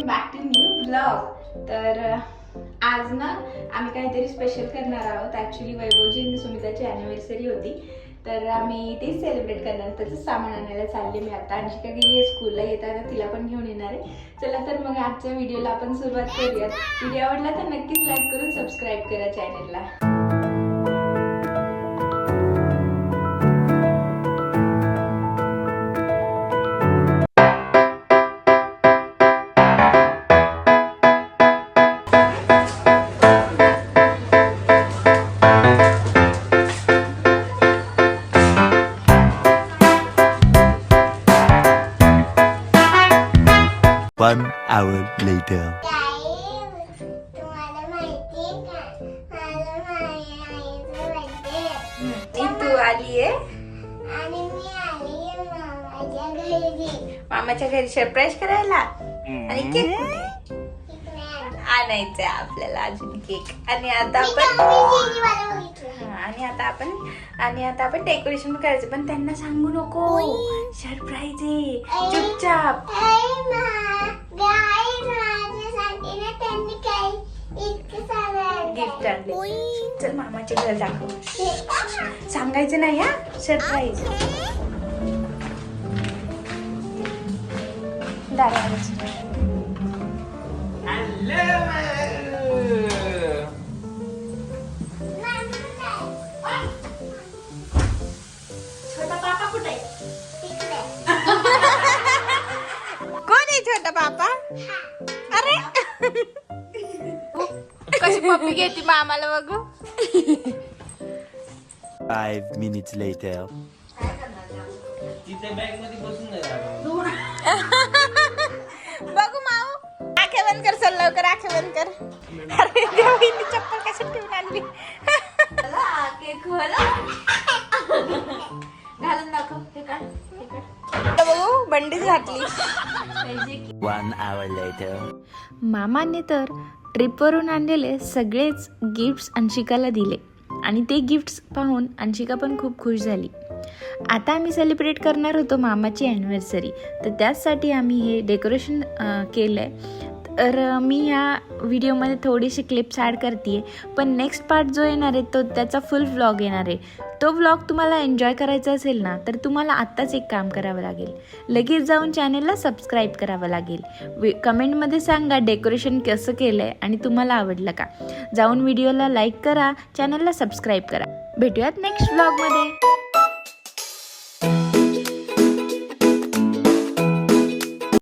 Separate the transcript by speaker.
Speaker 1: Back to new blog. तर आज ना आम्ही काहीतरी स्पेशल करणार आहोत. ॲक्च्युली वैभवजी आणि सुमिताची ॲनिव्हर्सरी होती, तर आम्ही तेच सेलिब्रेट करणार. त्याचं सामान आणायला चालले मी आता. अंशिका गेली आहे स्कूलला, येताना तिला पण घेऊन येणार आहे. चला तर मग आजच्या व्हिडिओला आपण सुरुवात करूयात. व्हिडिओ आवडला तर नक्कीच लाईक करून सबस्क्राईब करा चॅनलला.
Speaker 2: One hour later.
Speaker 3: तुम्हाला माहिती आहे का, माझ्या आईचा बर्थडे
Speaker 1: तू आली आहे
Speaker 3: आणि मी आली आहे मामाच्या घरी.
Speaker 1: मामाच्या घरी सरप्राईज करायला. आणि केक कुठे
Speaker 3: इकडे
Speaker 1: आणायचंय आपल्याला अजून केक. आणि आता आपण आणि आता आपण डेकोरेशन करायचं, पण त्यांना सांगू नको. सरप्राईज आहे, चुपचाप. गिफ्ट आणले. चल मामाचे घर दाखव. सांगायचं नाही हा, सरप्राईज. छोटा पापा कुठे आहे? कोण आहे छोटा पापा? अरे कशी पप्पी घेते मामाला बघू.
Speaker 2: 5 minutes later.
Speaker 1: बघू माऊ. आखे बंद कर, चल लवकर आखे बंद कर. अरे देवीने चप्पल कशी ठेवून आणली. घालून दाखव. हे काय बघू, बंडीच घातली.
Speaker 2: 1 hour later.
Speaker 4: मामाने तर ट्रिपवरून आणलेले सगळेच गिफ्ट्स अंशिकाला दिले आणि ते गिफ्ट्स पाहून अंशिका पण खूप खुश झाली. आता आम्ही सेलिब्रेट करणार होतो मामाची ॲनिव्हर्सरी, तर त्याचसाठी आम्ही हे डेकोरेशन केलं आहे. तर मी ह्या व्हिडिओमध्ये थोडीशी क्लिप्स ॲड करते आहे, पण नेक्स्ट पार्ट जो येणार आहे तो त्याचा फुल व्लॉग येणार आहे. तो व्लॉग तुम्हाला एन्जॉय करायचा असेल ना, तर तुम्हाला आत्ताच एक काम करावं लागेल. लगेच जाऊन चॅनलला सबस्क्राईब करावं लागेल. कमेंटमध्ये सांगा डेकोरेशन कसं केलं आहे आणि तुम्हाला आवडलं का. जाऊन व्हिडिओला लाईक करा, चॅनलला सबस्क्राईब करा. भेटूयात नेक्स्ट व्लॉगमध्ये.